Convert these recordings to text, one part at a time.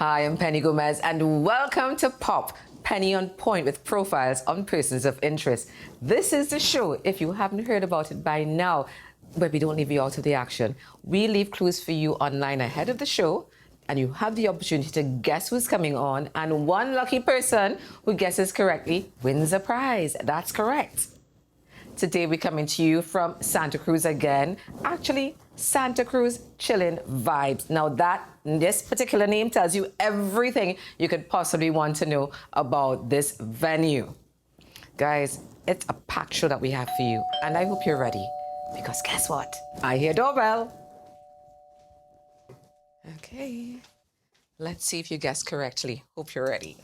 Hi, I'm Penny Gomez, and welcome to Pop, Penny on Point with profiles on persons of interest. This is the show, if you haven't heard about it by now, but we don't leave you out of the action. We leave clues for you online ahead of the show, and you have the opportunity to guess who's coming on, and one lucky person who guesses correctly wins a prize. That's correct. Today we're coming to you from Santa Cruz again. Actually, Santa Cruz Chillin' Vibes. Now this particular name tells you everything you could possibly want to know about this venue. Guys, it's a packed show that we have for you, and I hope you're ready. Because guess what? I hear doorbell. Okay. Let's see if you guessed correctly. Hope you're ready.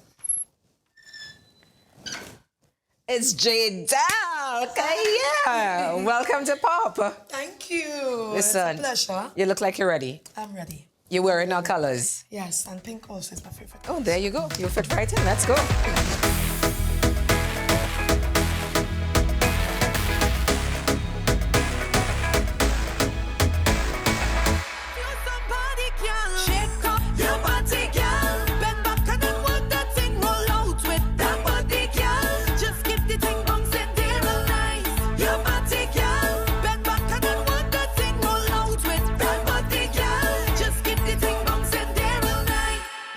It's Jadel. Okay, yeah. Welcome to Pop. Thank you. Listen, it's a pleasure. You look like you're ready. I'm ready. You're wearing our colors. Yes, and pink also is my favorite. Oh, there you go. You fit right in. Let's go.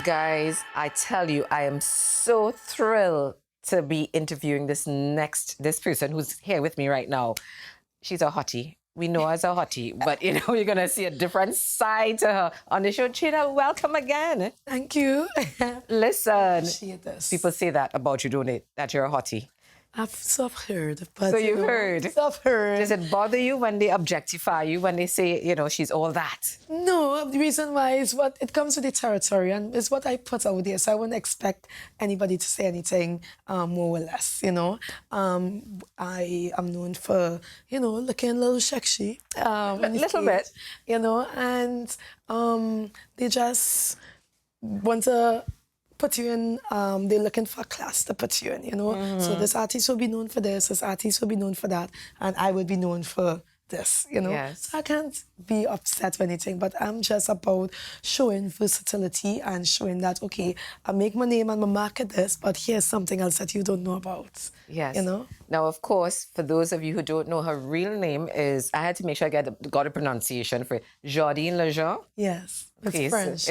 Guys, I tell you, I am so thrilled to be interviewing this person who's here with me right now. She's a hottie. We know her as a hottie, but you're going to see a different side to her on the show. Jadel, welcome again. Thank you. Listen, people say that about you, don't they? That you're a hottie. I've heard. But, so you've heard? I've heard. Does it bother you when they objectify you, when they say, she's all that? No, the reason why is what it comes with the territory, and it's what I put out there. So I wouldn't expect anybody to say anything more or less, I am known for, looking a little sexy. A little bit. And they just want to put you in, they're looking for a class to put you in, Mm-hmm. So this artist will be known for this artist will be known for that, and I would be known for this, Yes. So I can't be upset with anything, but I'm just about showing versatility and showing that, okay, I make my name and my market this, but here's something else that you don't know about. Yes. Now, of course, for those of you who don't know, her real name is, I had to make sure I got a pronunciation for it, Jadel Shaw. Yes. It's okay, French.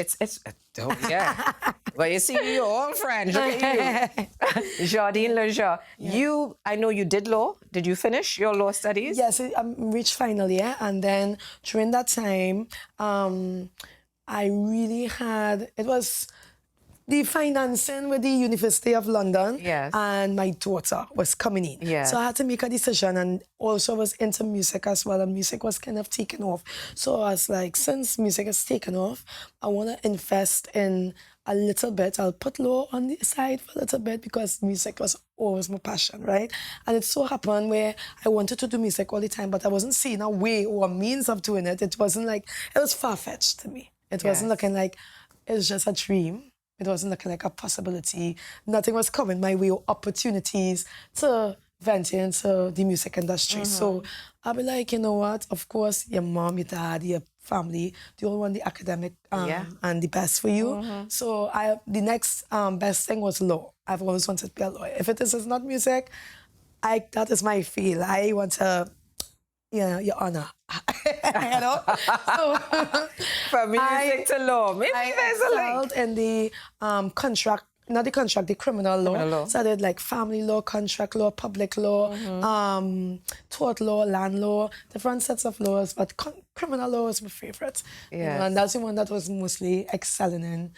So yeah. Well, you see, you're all French. Look at you. Jadel Shaw. Yeah. I know you did law. Did you finish your law studies? Yes, I reached final year. And then during that time, I really it was the financing with the University of London. Yes. And my daughter was coming in. Yes. So I had to make a decision, and also was into music as well, and music was kind of taken off. So I was like, since music has taken off, I want to invest in a little bit. I'll put law on the side for a little bit because music was always my passion, right? And it so happened where I wanted to do music all the time, but I wasn't seeing a way or a means of doing it. It wasn't like, it was far-fetched to me. It wasn't looking like, it was just a dream. It wasn't looking like a possibility. Nothing was coming my way or opportunities to venture into the music industry. Mm-hmm. So I'll be like, you know what? Of course, your mom, your dad, your family, they all want the academic and the best for you. Mm-hmm. So the next best thing was law. I've always wanted to be a lawyer. If it's not music, that is my field. I want to, your honor. So from music to law. Maybe there's a link. In the the criminal law. So I did like family law, contract law, public law, tort law, land law, different sets of laws, but criminal law was my favorite. Yes. And that's the one that was mostly excelling in.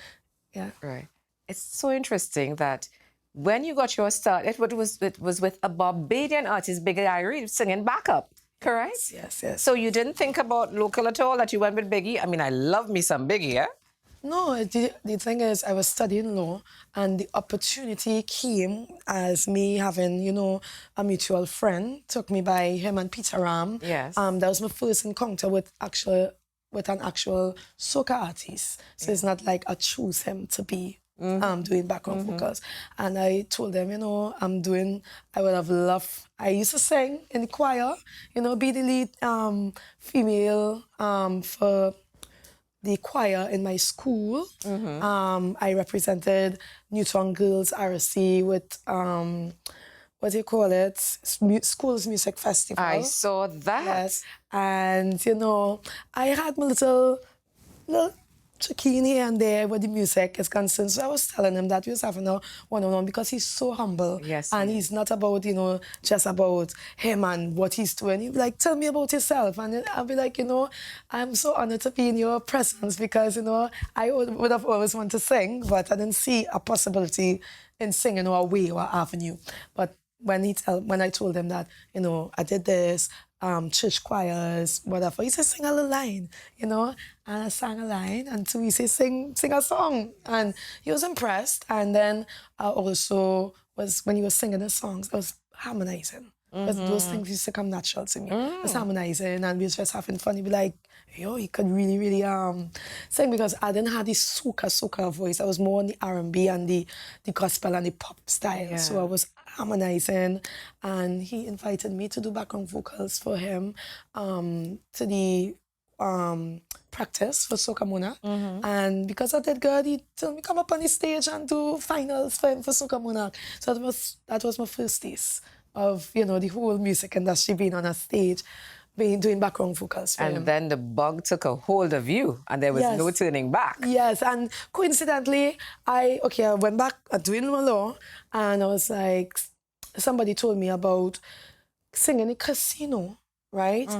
Yeah. Right. It's so interesting that when you got your start, it was with a Barbadian artist, Biggie Irie, singing backup. Correct? Yes. So you didn't think about local at all, that you went with Biggie? I mean, I love me some Biggie, yeah? No, the thing is, I was studying law, and the opportunity came as me having, a mutual friend, took me by him and Peter Ram. Yes. That was my first encounter with an actual soca artist. So it's not like I choose him to be doing background vocals. And I told them, I would have loved, I used to sing in the choir, be the lead female for the choir in my school. I represented Newtown Girls RC with what do you call it? School's Music Festival. I saw that. Yes. And, you know, I had my little chicken here and there with the music is concerned. So I was telling him that we was having a one-on-one because he's so humble. Yes. And he's not about, you know, just about him and what he's doing. He'd be like, tell me about yourself. And I'll be like, you know, I'm so honored to be in your presence because, you know, I would have always wanted to sing, but I didn't see a possibility in singing or a way or avenue. But when I told him that, you know, I did this, church choirs, whatever, he said, sing a little line, you know, and I sang a line, and so he said, sing a song, and he was impressed. And then I also was, when he was singing the songs, I was harmonizing. Because those things used to come natural to me. I was harmonizing, and we was just having fun. He'd be like, yo, he could really, really sing, because I didn't have the soca voice. I was more on the R&B and the gospel and the pop style. Yeah. So I was harmonizing, and he invited me to do background vocals for him to the practice for Soca Monarch. And because I did good, he told me come up on the stage and do finals for him for Soca Monarch. So that was my first taste of, you know, the whole music industry, being on a stage, doing background vocals for him. And then the bug took a hold of you, and there was no turning back. Yes, and coincidentally, I went back doing my law, and I was like, somebody told me about singing in casino, right?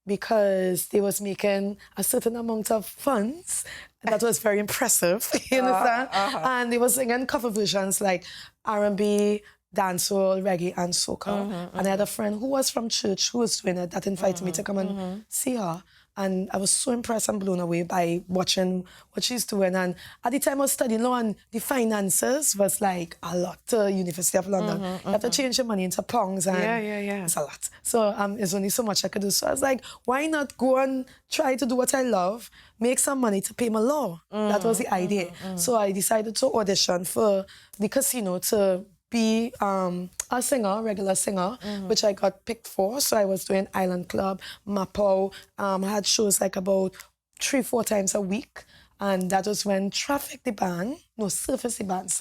Because they was making a certain amount of funds. That was very impressive, you understand? And they were singing cover versions like R&B, dancehall, reggae, and soca. And I had a friend who was from church who was doing it that invited me to come and see her. And I was so impressed and blown away by watching what she's doing. And at the time I was studying law, and the finances was like a lot to University of London. You have to change your money into pounds, and it's a lot. So there's only so much I could do. So I was like, why not go and try to do what I love, make some money to pay my law? That was the idea. So I decided to audition for the casino to be a singer, regular singer, which I got picked for. So I was doing Island Club, Mapo. I had shows like about 3-4 times a week. And that was when Surface the band,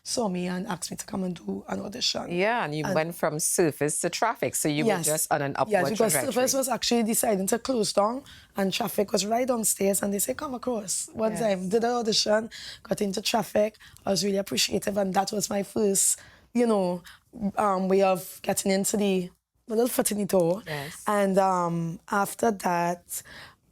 saw me and asked me to come and do an audition. Yeah, and you went from Surface to Traffic, so you were just on an upward trajectory. Yes, because Surface was actually deciding to close down, and Traffic was right downstairs, and they said, come across. One time, did an audition, got into Traffic. I was really appreciative, and that was my first, you know, way of getting into the little foot in the door. Yes. And after that...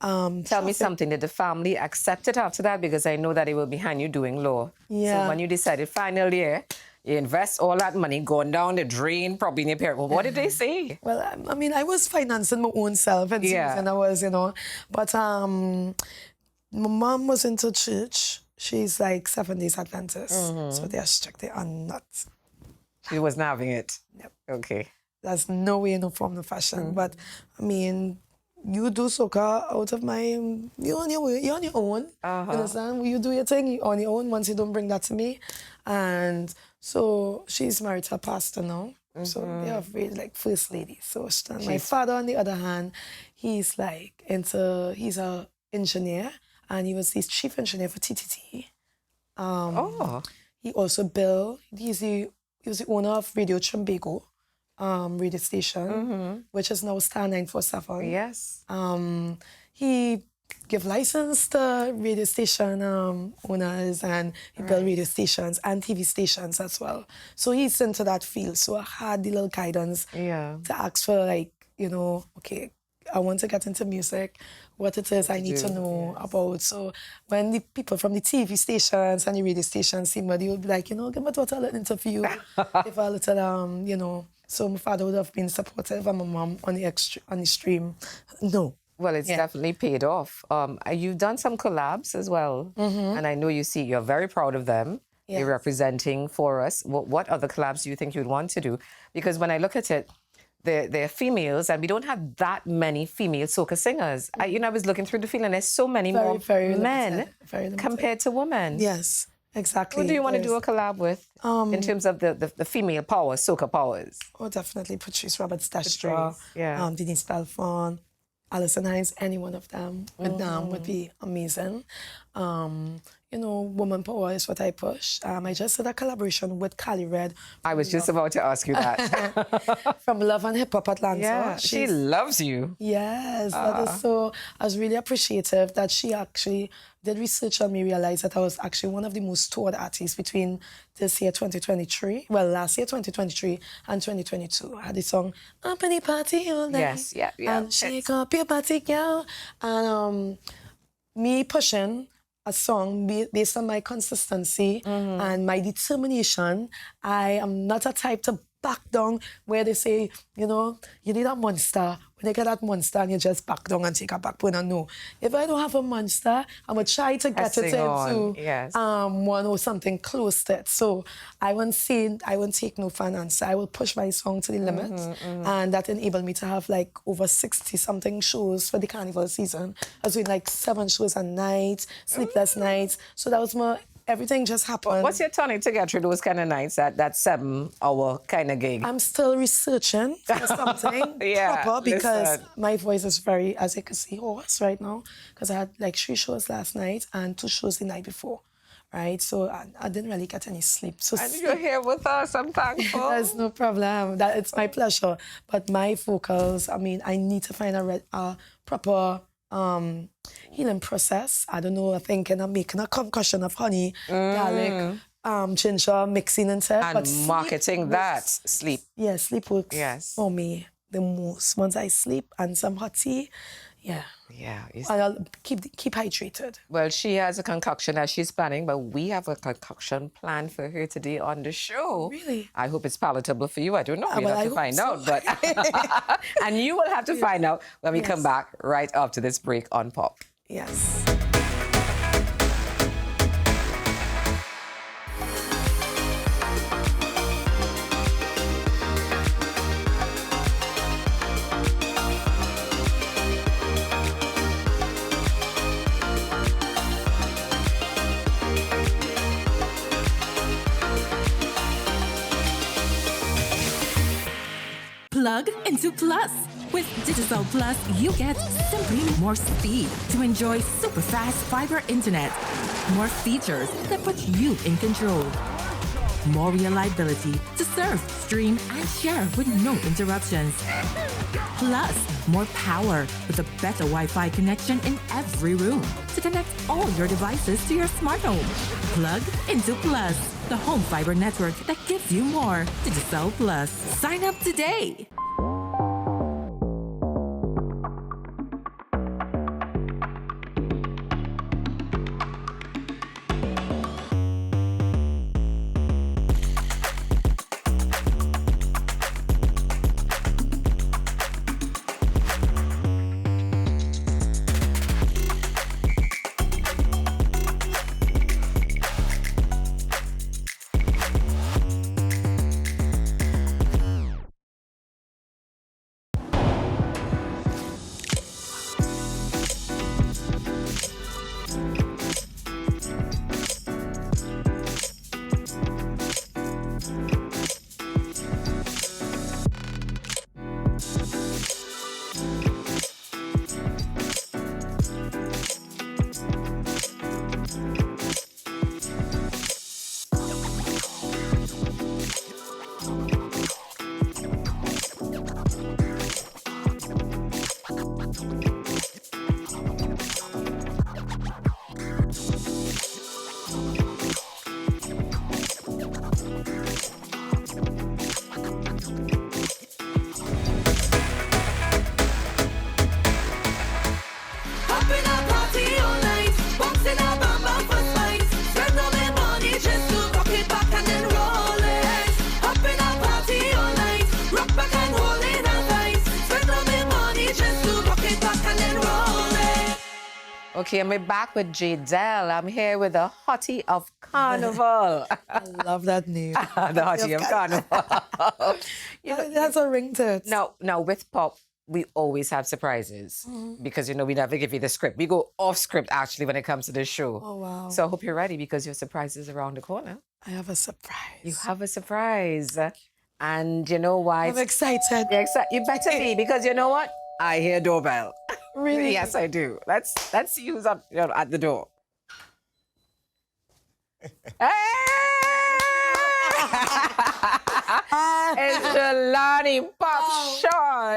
Tell me something, did the family accept it after that? Because I know that they were behind you doing law. Yeah. So when you decided final year, you invest all that money going down the drain, probably in your parents. Well, what did they say? Well, I mean, I was financing my own self, and and I was, you know. But my mom was into church. She's like 7 Days Adventist. So they're strict. They are not. She wasn't having it? Yep. Okay. There's no way, no form, no fashion. But, I mean... You do soca out of you're on your way, you're on your own. You understand? You do your thing, you're on your own once you don't bring that to me. And so she's married to a pastor now. So they are very like first lady. So my father, on the other hand, he's like he's a engineer, and he was the chief engineer for TTT. He also he was the owner of Radio Trimbago. Radio station, which is now Star 947. Yes. He give license to radio station owners, and he built radio stations and TV stations as well. So he's into that field. So I had the little guidance to ask for, like, you know, okay, I want to get into music, what it is I need to know about. So when the people from the TV stations and the radio stations see me, they would be like, you know, give my daughter a little interview, give her a little, you know. So my father would have been supportive, and my mom on the stream, no. Well, it's definitely paid off. You've done some collabs as well, and I know you're very proud of them. Yes. You're representing for us. What other collabs do you think you'd want to do? Because when I look at it, they're females, and we don't have that many female soca singers. I was looking through the field, and there's so many more men compared to women. Yes. Exactly. Who do you want to do a collab with in terms of the female powers, soca powers? Oh, definitely Patrice Roberts Destra, Denise Belfon, Alison Hines, any one of them would be amazing. You know, woman power is what I push. I just did a collaboration with Cali Red. I was just about to ask you that. From Love and Hip Hop Atlanta. Yeah, she loves you. Yes, that is so. I was really appreciative that she actually did research on me, realized that I was actually one of the most toured artists between this year, 2023, well, last year, 2023, and 2022. I had the song, Up in the Party All Night. Yes, yeah. And shake up your body, girl. And me pushing a song based on my consistency and my determination. I am not a type to back down where they say, you know, you need a monster. When you get that monster and you just back down and take a back burner, no. If I don't have a monster, I'm going to try to get it into one or something close to it. So I won't take no for an answer. I will push my song to the limit. And that enabled me to have like over 60-something shows for the carnival season. I was doing like 7 shows a night, sleepless nights. So that was more... Everything just happened. What's your tonic to get through those kind of nights, that 7-hour kind of gig? I'm still researching for something proper because my voice is very, as you can see, hoarse right now because I had like 3 shows last night and 2 shows the night before, right? So I didn't really get any sleep. So and you're here with us, I'm thankful. There's no problem. It's my pleasure. But my vocals, I mean, I need to find a proper... healing process. I don't know, I think I'm making a concoction of honey, garlic, ginger, mixing and stuff. And but marketing that, sleep. Yeah, sleep works for me the most. Once I sleep and some hot tea, yeah. And I'll keep hydrated. Well, she has a concoction that she's planning, but we have a concoction planned for her today on the show. Really? I hope it's palatable for you. I don't know. We'll have to find out. But and you will have to find out when we come back right after this break on Pop. Yes. Plug into Plus. With Digital Plus, you get simply more speed to enjoy super fast fiber internet, more features that put you in control, more reliability to surf, stream, and share with no interruptions. Plus, more power with a better Wi-Fi connection in every room to connect all your devices to your smart home. Plug into Plus, the home fiber network that gives you more. Digital Plus. Sign up today. Okay, and we're back with Jadel. I'm here with the hottie of Carnival. I love that name. The hottie of Carnival. That's a ring to it. Now, with Pop, we always have surprises because, you know, we never give you the script. We go off script, actually, when it comes to this show. Oh, wow. So I hope you're ready because your surprise is around the corner. I have a surprise. You have a surprise. And you know why? I'm excited. You better be because you know what? I hear doorbell. Really? Yes, I do. Let's see who's up, at the door. Hey! It's Jelani Pop Shaw.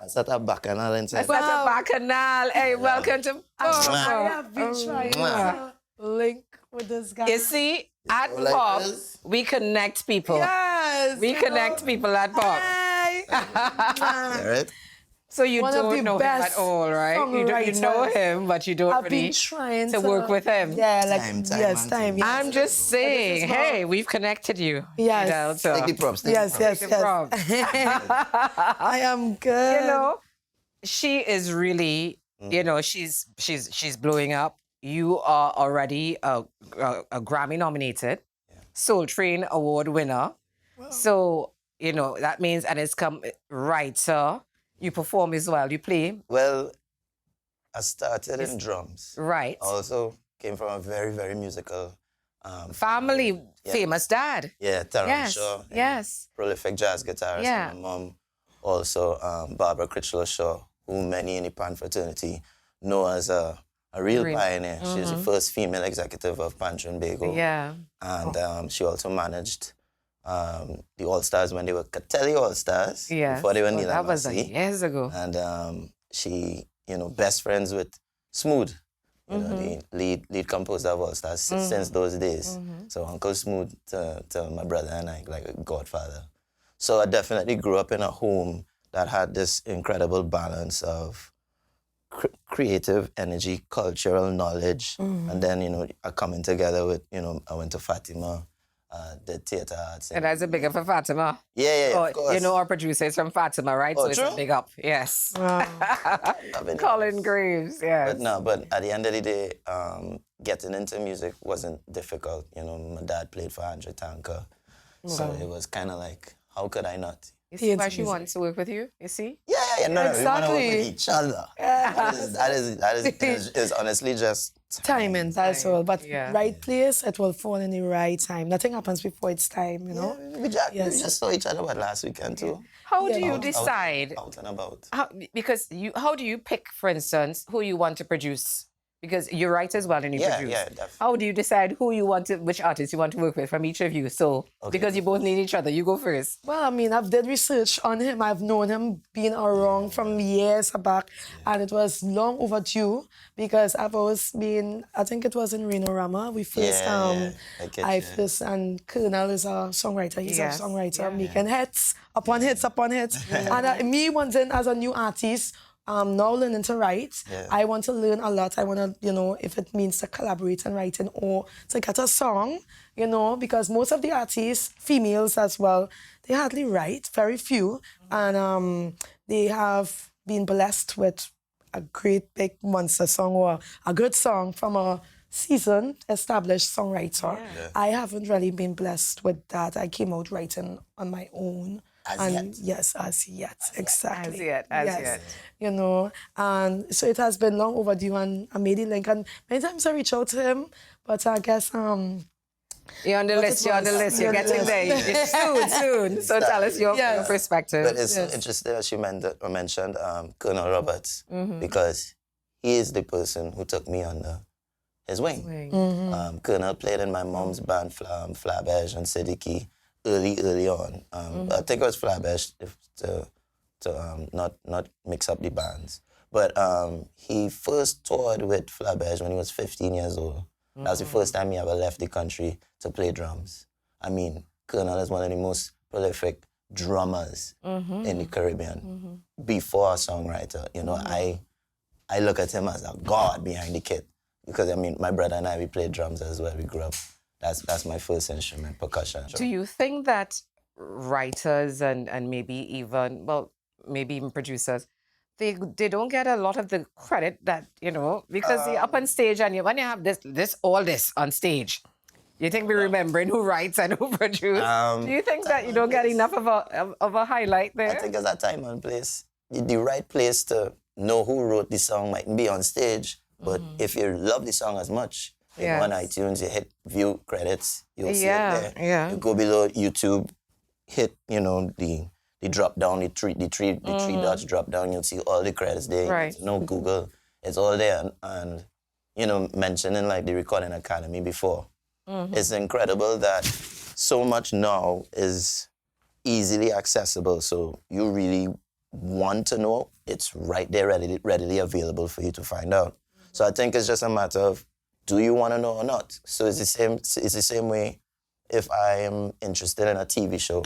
That's not a bacchanal in That's not a bacchanal. Hey, welcome to Pop. I have been trying to link with this guy. You see, at like Pop, this? we connect people. Yes. We connect people at Pop. Hey. Right? So you One of don't the know him at best all, right? You know songwriters. him, but you don't I've really been trying to work with him. Yeah, like Time yes, and time. time. Yes. I'm just saying, is how- hey, we've connected you. Yes. Jadel, so- Take the props. Take Yes, the props. yes, the props. yes. I am good. You know, she is really, she's blowing up. You are already a Grammy nominated, Soul Train Award winner. So, that means, and it's come writer, you perform as well, you play, Well, I started in drums. right? Also came from a very, very musical Family, famous dad. Yeah, Jelani Yes, Shaw. yes. Prolific jazz guitarist. Yeah. And my mom also, Barbara Critchlow Shaw, who many in the Pan fraternity know as a real pioneer. She's the first female executive of Pan Trinbago. Yeah. And she also managed the All-Stars when they were Catelli All-Stars. Yeah. Before they were Neil That and was Massey. years ago. And she, best friends with Smooth, the lead composer of All Stars since those days. So Uncle Smooth to my brother and I, like a godfather. So I definitely grew up in a home that had this incredible balance of creative energy, cultural knowledge, and then, coming together with, I went to Fatima, did theater arts. And that's a big up for Fatima. Yeah, of course. Our producer is from Fatima, right? Oh, so it's a true? big up. Yes. I've been- Colin Graves, yes. But at the end of the day, getting into music wasn't difficult. My dad played for Andre Tanker. So it was kind of like, how could I not? You see why It's she music. wants to work with you? You see? Yeah, no, we want to work with Exactly. each other. That is honestly just Timing, that's all. But Yeah. right place, it will fall in the right time. Nothing happens before it's time, We just, Yes. we just saw each other last weekend too. How do Yeah. you decide? Out and about. How do you pick, for instance, who you want to produce? Because you write as well and you produce. Yeah, definitely. How do you decide which artist you want to work with from each of you? So, because you both need each other, you go first. Well, I mean, I've did research on him. I've known him being around from years back, and it was long overdue because I've always been. I think it was in Reno Rama. We first, I first, and Colonel is a songwriter. He's Yes, a songwriter, yeah. making hits upon hits upon hits. And me wanting as a new artist. Now learning to write. Yeah. I want to learn a lot. I want to, if it means to collaborate in writing or to get a song, because most of the artists, females as well, they hardly write, very few. And they have been blessed with a great big monster song or a good song from a seasoned, established songwriter. Yeah. I haven't really been blessed with that. I came out writing on my own. As yet. Yes, as yet, exactly. As yes. yet. And so it has been long overdue, and I made the link, and many times I reach out to him, but I guess You're on the list. You're on the list. You're getting there. Soon. So tell us your perspective. But it's interesting that you mentioned Colonel Roberts because he is the person who took me under his wing. Colonel played in my mom's band, Flabege and Siddiqui, early on. I think it was Flabege to not mix up the bands. But he first toured with Flabege when he was 15 years old. That was the first time he ever left the country to play drums. I mean, Colonel is one of the most prolific drummers in the Caribbean. Before a songwriter, I look at him as a god behind the kit. Because, I mean, my brother and I, we played drums as well. We grew up. That's my first instrument, percussion. Do you think that writers and maybe even producers, they don't get a lot of the credit that, because they're up on stage and when you have all this on stage, you think we're remembering who writes and who produces? Do you think that you don't get enough of a highlight there? I think it's a time and place. The right place to know who wrote the song might be on stage, but if you love the song as much, you go on iTunes, you hit view credits, you'll see it there. Yeah. You go below YouTube, hit, the the drop down, the three dots drop down, you'll see all the credits there. Right. No Google, it's all there. And you know, mentioning like the Recording Academy before, it's incredible that so much now is easily accessible. So you really want to know, it's right there, readily available for you to find out. So I think it's just a matter of, do you want to know or not? So it's the same way if I am interested in a TV show,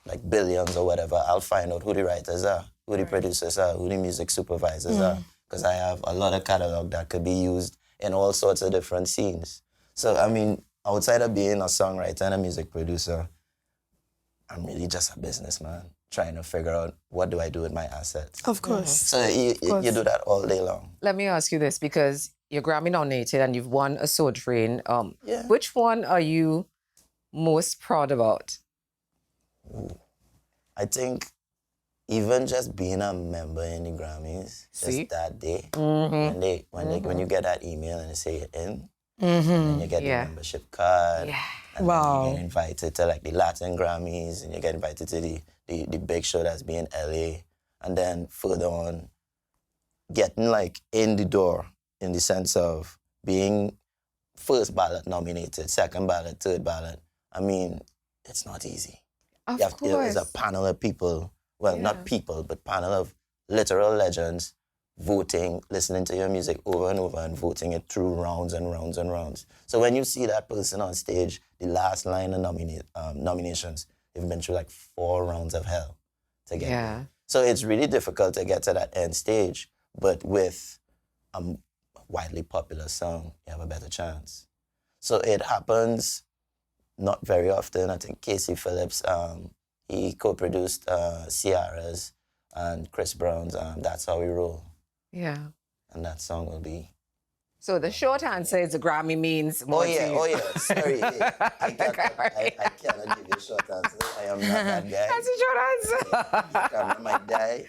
like Billions or whatever, I'll find out who the writers are, who the producers are, who the music supervisors are, because I have a lot of catalog that could be used in all sorts of different scenes. So, I mean, outside of being a songwriter and a music producer, I'm really just a businessman trying to figure out what do I do with my assets. Of course. So you do that all day long. Let me ask you this, because you're Grammy nominated and you've won a Soul Train. Yeah. Which one are you most proud about? I think even just being a member in the Grammys, just that day, when you get that email and they say you're in, and then you get the membership card, and then you get invited to like the Latin Grammys, and you get invited to the big show that's being LA, and then further on, getting like in the door in the sense of being first ballot nominated, second ballot, third ballot. I mean, it's not easy. Of course. There's a panel of people, well, not people, but panel of literal legends voting, listening to your music over and over and voting it through rounds and rounds and rounds. So when you see that person on stage, the last line of nominations, they've been through like 4 rounds of hell to get there. So it's really difficult to get to that end stage, but with a widely popular song, you have a better chance. So it happens not very often. I think Casey Phillips, he co-produced Ciara's and Chris Brown's That's How We Roll. Yeah. And that song will be... So the short answer is the Grammy means more to you. Oh yeah, sorry. I cannot give you a short answer. I am not that guy. That's a short answer. I might die.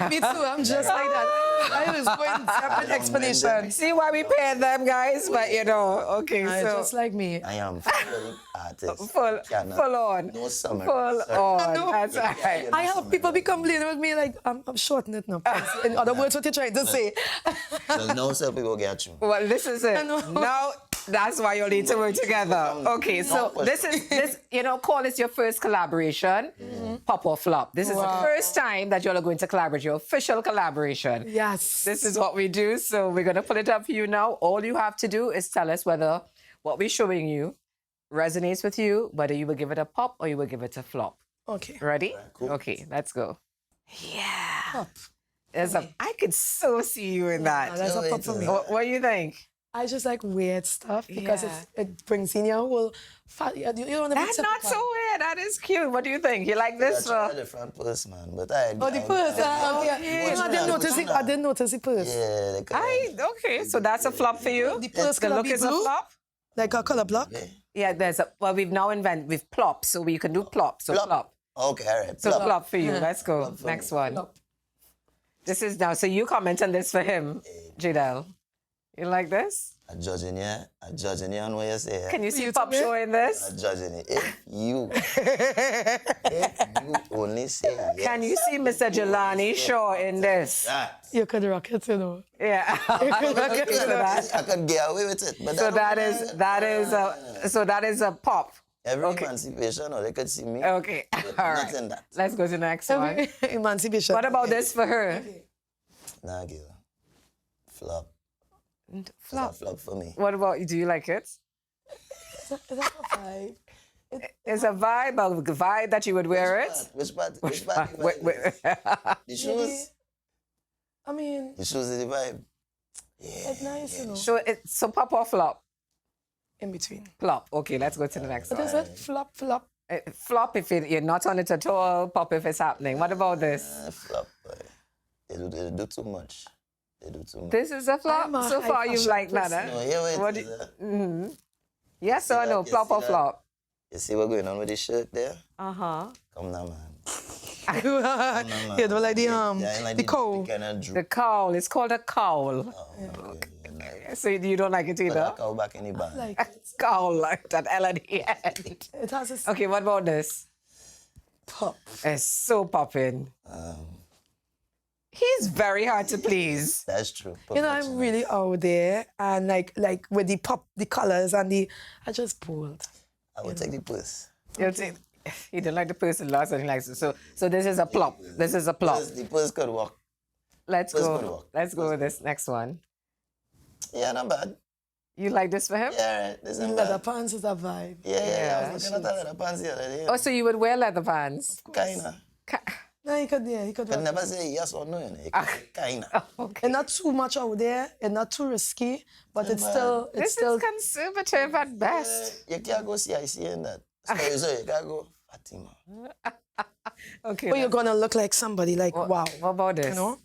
Me too, I'm just like that. I was going separate explanation. See why we pay them, guys? But you know, okay, so... Just like me. I am full artist. Full on. No summary. Full on. No. That's right. I have people be complaining with me like, I'm shorting it now. In other words, what you're trying to say. So no self people get you. Well, this is it. Now, that's why you need to work together. Okay, so this, you know, call this your first collaboration, Pop or Flop. This is the first time that you're going to collaborate, your official collaboration. Yes. This is what we do, so we're going to pull it up for you now. All you have to do is tell us whether what we're showing you resonates with you, whether you will give it a pop or you will give it a flop. Okay. Ready? Right, cool. Okay, let's go. Yeah. Pop. I could so see you in that. That's a pop for me. What do you think? I just like weird stuff because it brings in your whole... You don't want to be That's not so weird. That is cute. What do you think? You like this? That's a different purse, man. But I... Oh, the purse. Okay. I didn't notice the purse. Yeah. Okay, so that's a flop for you? The purse The color look be is a blue? flop? Like a color block? Yeah, we've now invented with plop, so we can do plop. So plop. Okay, all right. So plop for you. Let's go. Next one. Plop. This is now, so you comment on this for him, Jadel. You like this? I'm judging you on what you say. Can you see Pop showing this? I'm judging it. If you only say yes. Can you see Mr. Jelani Shaw in this? You could rock it, you know. Yeah. I could get away with it. But So that is a pop. Every emancipation, or they could see me. Okay. All right. Nothing that. Let's go to the next one. Emancipation. What about this for her? Nah, girl. Flop. Flop. It's a flop for me. What about you? Do you like it? Is that a vibe? It's a vibe that you would wear it. Which part? The shoes? I mean... The shoes is the vibe. Yeah. It's nice, you know. So pop or flop? In between. Flop. Okay, let's go to the next What one. is it? Flop. Flop if you're not on it at all. Pop if it's happening. What about this? Flop. They do too much. This is a flop. So far, you've liked that, huh? No, yeah, wait. Yes or no? Flop or flop? You see what's going on with this shirt there? Uh-huh. Come now, man. You don't like the cowl. The cowl. It's called a cowl. So you don't like it either? Cowl back in the band. Like it. Cowl, like that L at the end. It has a... Okay, what about this? Pop. It's so popping. He's very hard to please. That's true. You know, I'm really out there, and like with the pop, the colors, and I just pulled. I would take the puss. You'll take, he didn't like the person last and he likes it. So this is a plop. This is a plop. The puss could walk. Let's Puss go. could walk. Let's go with this next one. Yeah, not bad. You like this for him? Yeah, right. This isn't Leather bad. pants is a vibe. Yeah. I was looking at the leather pants the other day. Oh, so you would wear leather pants? Kinda. No, he could. But never say yes or no, you know. You can say kinda. Okay. It's not too much out there. It's not too risky, but it's still. This is conservative at best. You can't go CIC in that. So you can't go Fatima. Okay. But you're gonna look like somebody. Like wow. What about this? You know.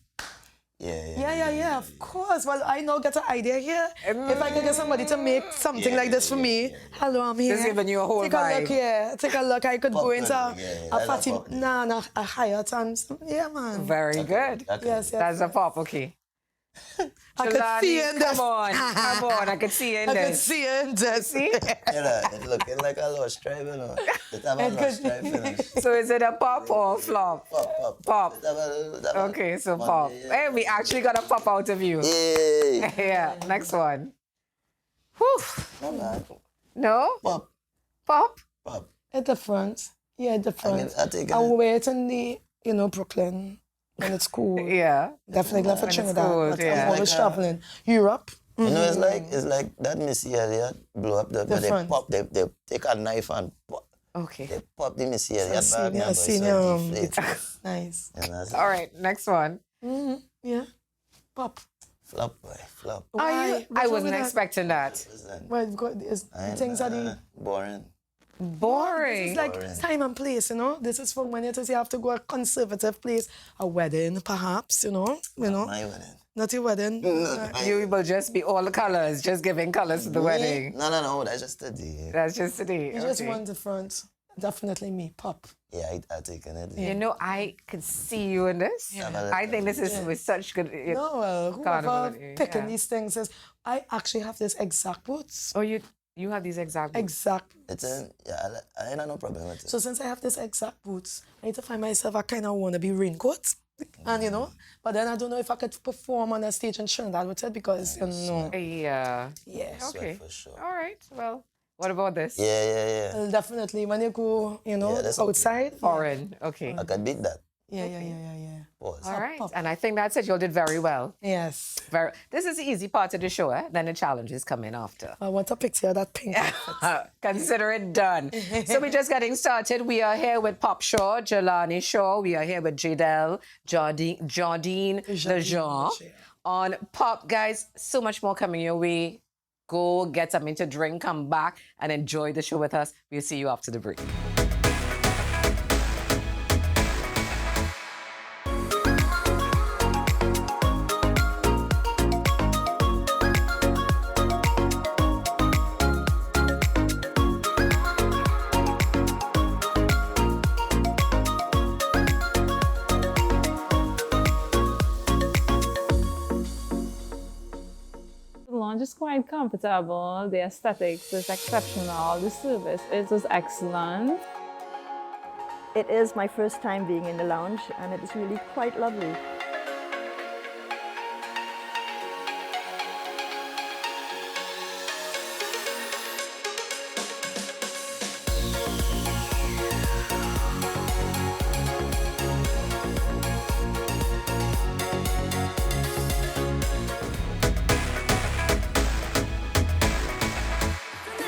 Yeah. Yeah, of course. Well, I now get an idea here. If I could get somebody to make something like this for me, hello, I'm here. Just giving you a whole Take vibe. a look here. Take a look. I could go into Yeah, a that's a party, pop. a Hyatt and yeah, man. Very good. Yes. That's a pop. Okay. I could see Jelani, in this. come on. I could see you in I could this. see in this. See? It looking like a little stripe, you know. It have a little stripe, you know. So is it a pop or a flop? Pop. It have a- Okay, so one pop. day, Hey, we actually got a pop out of you. Yeah. Yeah, next one. Whew. Not bad. No? Pop. Pop? At the front. Yeah, at the front. I take I'll it. wear it in the, Brooklyn when it's cool. Yeah. Definitely love for it's Trinidad. cool, But yeah. I'm always Like, traveling. Europe. You know, it's like that Missy Elliott blow up but they front. pop, they take a knife and pop, Okay. they pop the Missy Elliott bag now, I but seen so him. deflate. Nice. And that's All right, next one. Yeah. Pop. flop, boy, flop. Are you? What's I wrong wasn't with that? expecting that. Listen, Well, things are the. boring. Boring. It's like Boring. time and place, This is for when you have to go a conservative place, a wedding, perhaps, My wedding. Not your wedding. You will just be all the colors, just giving colors to the wedding. No, that's just a day. That's just today. You just Okay. want the front. Definitely me, pop. Yeah, I taken it. You know, I could see you in this. I think this is with such good. No, well, whoever Carnival, picking yeah. these things is, I actually have this exact boots. Oh, you have these exact. Exact. It's I ain't have no problem with it. So since I have this exact boots, I need to find myself a kind of wannabe raincoat. And but then I don't know if I could perform on a stage in Trinidad with it because Yeah. yeah. Okay. for sure. All right. Well, what about this? Yeah. Well, definitely when you go, that's okay. outside. Foreign. Okay. I could beat that. Yeah. Pause. All right. pop. And I think that's it. You all did very well. Yes. This is the easy part of the show, eh? Then the challenges come in after. I want a picture of that pink. Consider it done. So we're just getting started. We are here with Pop Shaw, Jelani Shaw. We are here with Jadel, Jadine Lejean on Pop. Guys, so much more coming your way. Go get something to drink, come back and enjoy the show with us. We'll see you after the break. The lounge is quite comfortable, the aesthetics is exceptional, the service it was excellent. It is my first time being in the lounge and it is really quite lovely.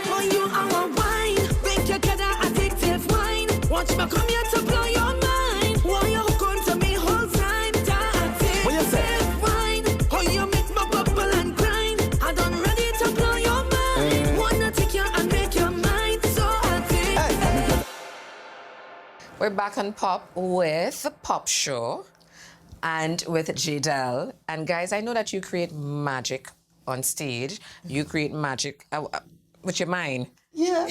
Oh, you are a wine, make your gather addictive wine. Watch me come here to blow your mind. Why you hook on to me whole time? Addictive wine. Oh, you make my bubble and grind. I done ready to blow your mind. Wanna take you and make your mind so addictive. We're back on Pop with Pop Show and with Jadel. And guys, I know that you create magic on stage. You create magic with your mind. Yeah.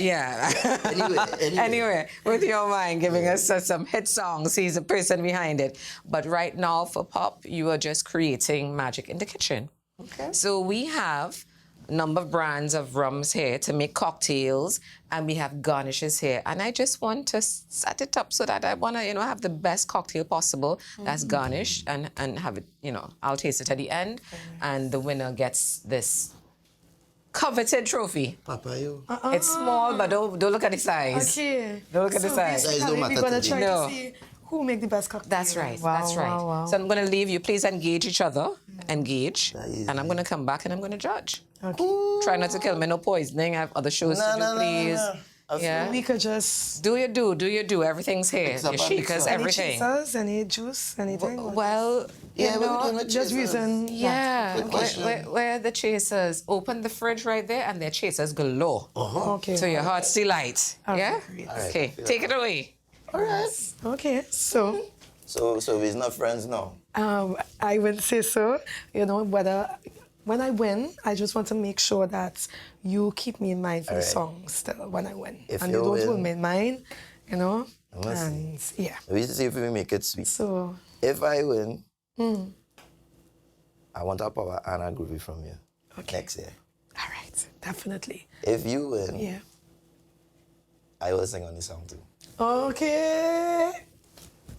Anyway, with your mind, giving us some hit songs. He's the person behind it. But right now for Pop, you are just creating magic in the kitchen. Okay. So we have number of brands of rums here to make cocktails, and we have garnishes here. And I just want to set it up so that I want to, have the best cocktail possible that's garnished and have it, I'll taste it at the end, and the winner gets this coveted trophy. Papa, you. It's small, but don't look at the size. Okay. Don't look at the size. Size don't matter We're going to to try me. No. to see who make the best cocktail. That's right. Wow, that's right. wow, wow. So I'm going to leave you. Please engage each other. Engage. Nice. And I'm going to come back and I'm going to judge. Okay. Try not to kill me. No poisoning. I have other shows to do, please. Yeah. We could just... Do you do. Everything's here. Mix up Your and mix shakers, up. everything. Any chasers, any juice, anything? Well, Yeah, we're doing with just chasers. reason. yeah. Good question. Where are the chasers? Open the fridge right there, and they're chasers galore. Okay. So your heart's delight. Yeah? great. Okay, take it away. All right. Okay, so So we're not friends now. I would say so. When I win, I just want to make sure that you keep me in mind for the Alright. song still when I win. If and you you don't win- hold me in mind, must and yeah. We see if we make it sweet. So, If I win, I want a power and a groovy from you next year. all right, definitely. If you win, Yeah. I will sing on the song too. Okay.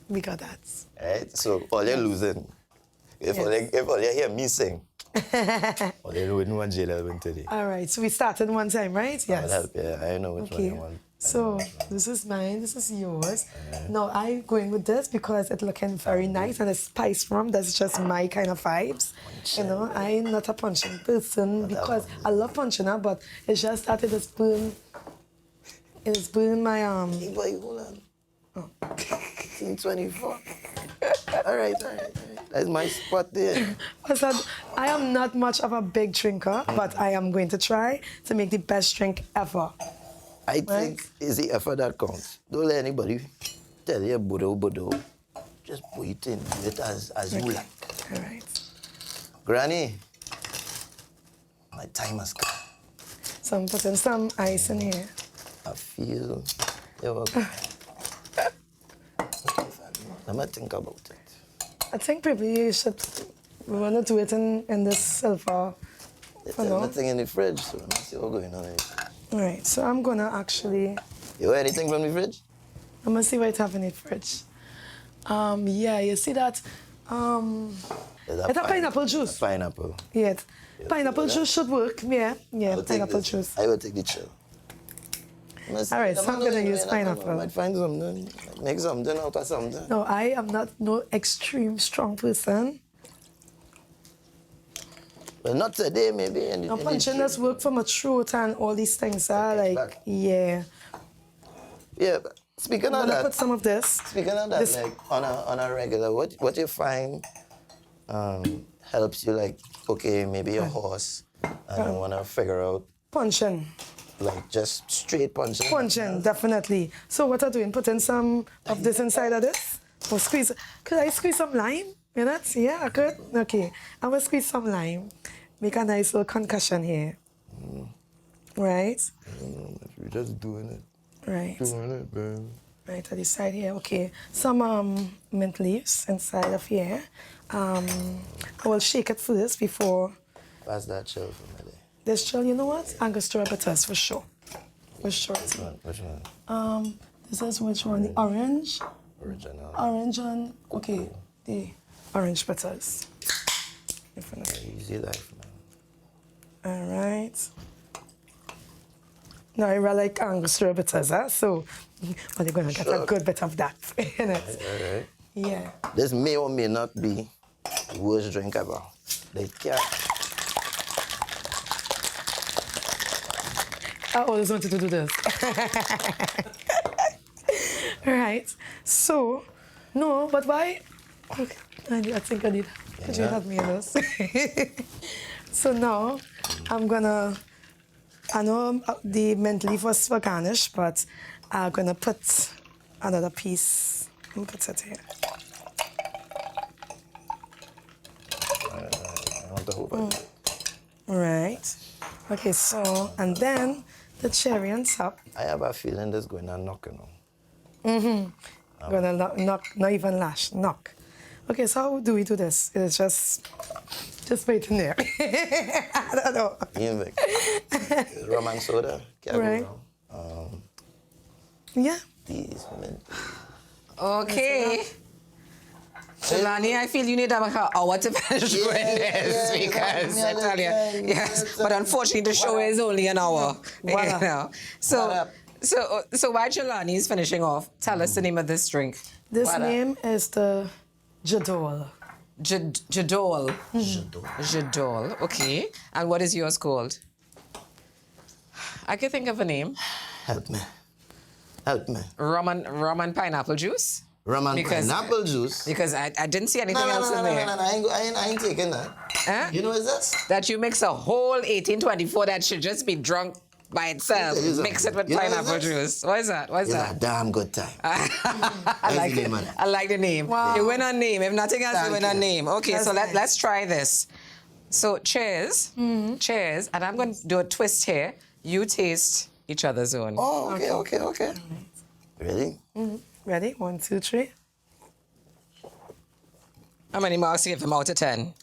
We got that. Right? So all you're losing. If all you hear me sing, all you wouldn't want Jadel win today. All right, so we started one time, right? I'll Yes. help you. I know which one Okay. you want. So this is mine, this is yours. Now I'm going with this because it's looking very nice and it's spice rum. That's just my kind of vibes. I'm not a punching person because I love punching, but it's just that it has burned my Hey, boy, hold on. Team 24. All right. That's my spot there. I said, I am not much of a big drinker, but I am going to try to make the best drink ever. I think it's the effort that counts. Don't let anybody tell you bodo. Just put it in. Do it as you like. All right. Granny, my time has come. So I'm putting some ice in here. I feel... You're welcome. Let me think about it. I think probably you should, we want to do it in this silver. There's now. nothing in the fridge, so let me see what's going on here. All right, so I'm gonna actually, You want anything from the fridge? I'm gonna see what I have in the fridge. Yeah, you see that? There's It's a pineapple juice. Pineapple. Yeah, pineapple juice should work. Yeah, I'll take pineapple this. juice. I will take the chill. All right, so I'm gonna use pineapple. I might find something, make something out of something. No, I am not no extreme strong person. Well, not today, maybe. I'm punching this work for my throat and all these things. back. Yeah. Yeah, but speaking I'm of gonna that, put some of this. speaking of that, This- like on a regular, what you find helps you, like, okay, maybe a horse, and you want to figure out, Punching. like, just straight punching. Punching, definitely. So what I'm doing, putting some of this inside of this. Or squeeze. Could I squeeze some lime in it? Yeah, I could. Okay. I'm gonna squeeze some lime. Make a nice little concussion here. Right? We're just doing it. Right. Doing it, baby. Right at the side here. Okay. Some mint leaves inside of here. I will shake it first before Pass that chill for me there. this chill. You know what? Angostura bitters for sure. For sure. Which one? This is which one? The orange. Original. Orange and okay, the orange bitters. Definitely. Easy life, man. All right. Now I really like Angostura bitters, huh? So, but you're gonna get a good bit of that in it. All right. Yeah. This may or may not be the worst drink ever. They can't. I always wanted to do this. All right. So, no, but why? Okay. I think I need. Could you Yeah. help me in this? So now, I'm gonna. I know the mint leaf was for garnish, but I'm gonna put another piece. Let me put it here. I want to open it. Right. Okay. So, and then the cherry on top. I have a feeling this going to knock, you know. Gonna knock, not even lash, knock. Okay, so how do we do this? It's just Just wait in there. I don't know. Rum and soda. Right. Yeah. These men. Okay. Jelani, I feel you need about an hour to finish doing this because I tell you, yes. But unfortunately, the show is only an hour. You know. So while Jelani is finishing off, tell us the name of this drink. This name is the Jadel. Jadel. Jadel. Okay. And what is yours called? I can think of a name. Help me. Help me. Rum and pineapple juice. Rum and pineapple juice. Because I didn't see anything else in there. No, I ain't taking that. Huh? You know what's this? That you mix a whole 1824 that should just be drunk by itself. Mix it with pineapple juice. What is that? What is that? It's a damn good time. I like it. I like the name. Wow. You win on name. If nothing else, you win on name. Okay, That's so nice. let's try this. So cheers. Cheers. And I'm going to do a twist here. You taste each other's own. Oh, okay. Ready? Ready? 1, 2, 3. How many marks do you give him out of 10?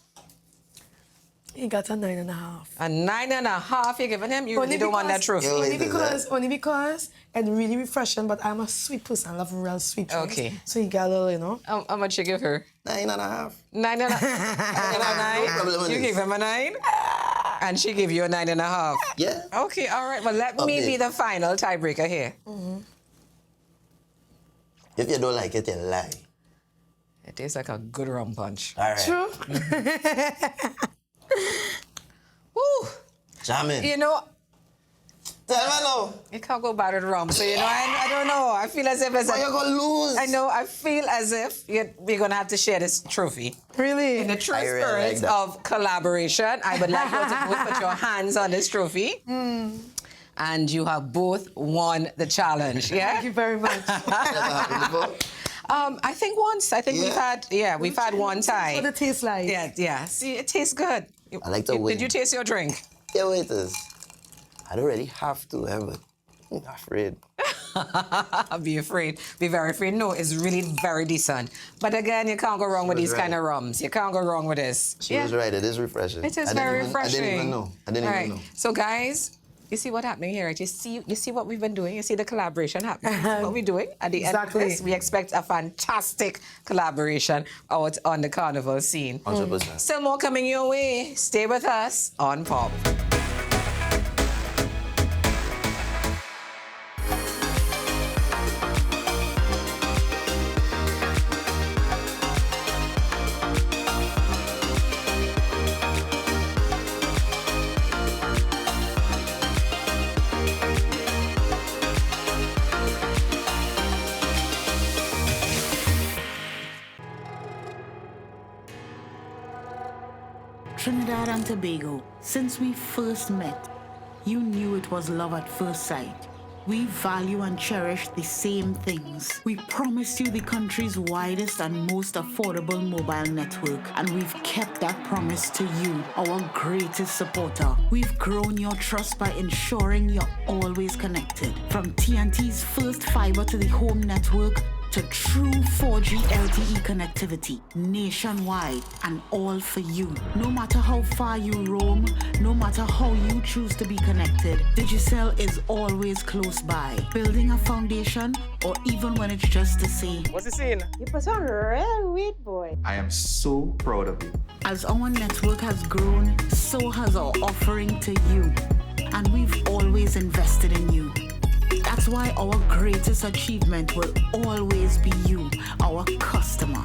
He got a 9.5. A 9.5 you're giving him? You really don't want that trophy. Only because it's really refreshing, but I'm a sweet person. I love real sweet drinks. Okay. So you get a little, you know. How much you give her? 9.5. 9.5. You gave him a 9? And she gave you a 9.5. Yeah. Okay, all right. Well, let me be the final tiebreaker here. If you don't like it, you lie. It tastes like a good rum punch. All right. True. Woo! Jamming. You know, Tell me now. you can't go bad with rum. So, you know, I don't know. I feel as if it's Why you gonna lose? I know. I feel as if we're going to have to share this trophy. Really? In the true I really spirit like that. of collaboration, I would like you to both put your hands on this trophy. And you have both won the challenge, yeah? Thank you very much. Never happened before? I think once. I think we've had one time. What it tastes like. Yeah. See, it tastes good. I like to win. Did you taste your drink? Yeah, waiters. I don't really have to, but I'm afraid. Be afraid. Be very afraid. No, it's really very decent. But again, you can't go wrong with these kind of rums. You can't go wrong with this. She was right. It is refreshing. It is very refreshing. I didn't even know. So, guys, you see what's happening here, right? You see what we've been doing. You see the collaboration happening. What we're doing at the end of this, we expect a fantastic collaboration out on the carnival scene. 100%. Still more coming your way. Stay with us on Pop. Trinidad and Tobago, since we first met, you knew it was love at first sight. We value and cherish the same things. We promised you the country's widest and most affordable mobile network, and we've kept that promise to you, our greatest supporter. We've grown your trust by ensuring you're always connected. From TNT's first fiber to the home network, to true 4G LTE connectivity nationwide, and all for you. No matter how far you roam, no matter how you choose to be connected, Digicel is always close by, building a foundation, or even when it's just to say, What's the scene? You put on real weight, boy. I am so proud of you. as our network has grown, so has our offering to you, and we've always invested in you. That's why our greatest achievement will always be you, our customer.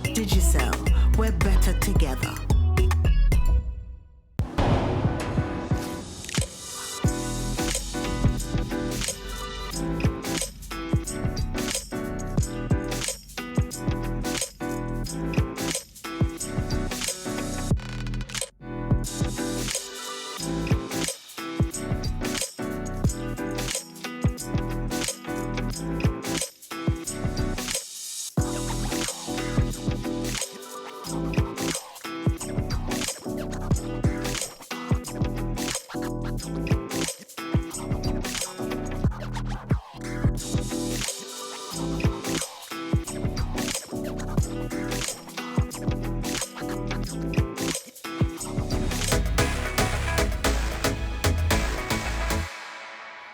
Digicel, we're better together.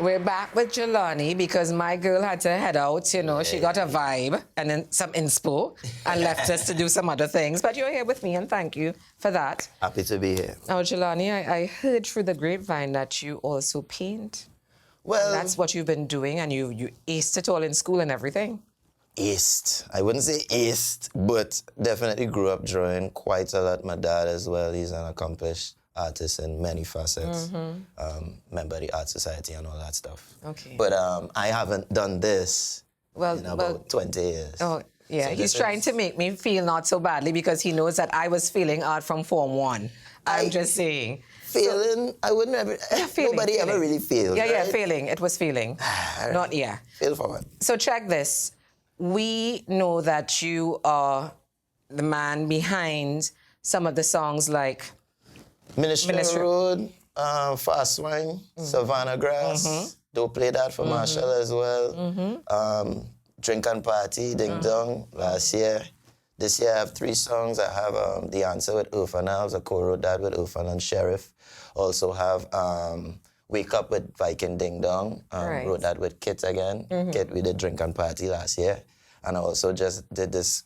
We're back with Jelani because my girl had to head out, you know. She got a vibe and then some inspo and left us to do some other things. But you're here with me and thank you for that. Happy to be here. Now, Jelani, I heard through the grapevine that you also paint. Well, And that's what you've been doing and you aced it all in school and everything. aced. I wouldn't say aced, but definitely grew up drawing quite a lot. My dad as well, he's an accomplished artist in many facets. Member of the Art Society and all that stuff. Okay. But I haven't done this in about well, 20 years. Oh, yeah. So He's trying to make me feel not so badly because he knows that I was feeling art from Form 1. I'm just saying. Feeling, I wouldn't ever, nobody ever really feels, Yeah, right? feeling. It was feeling. Not, yeah. Feel for what? So check this. We know that you are the man behind some of the songs like Ministry Road, Fast Wine, Savannah Grass. Don't play that for Marshall as well. Drink and Party, Ding Dong, last year. This year I have 3 songs. I have The Answer with Irfan Alves. I co-wrote that with Irfan and Sheriff. Also have Wake Up with Viking Ding Dong. Wrote that with Kit again. Kit, we did Drink and Party last year. And I also just did this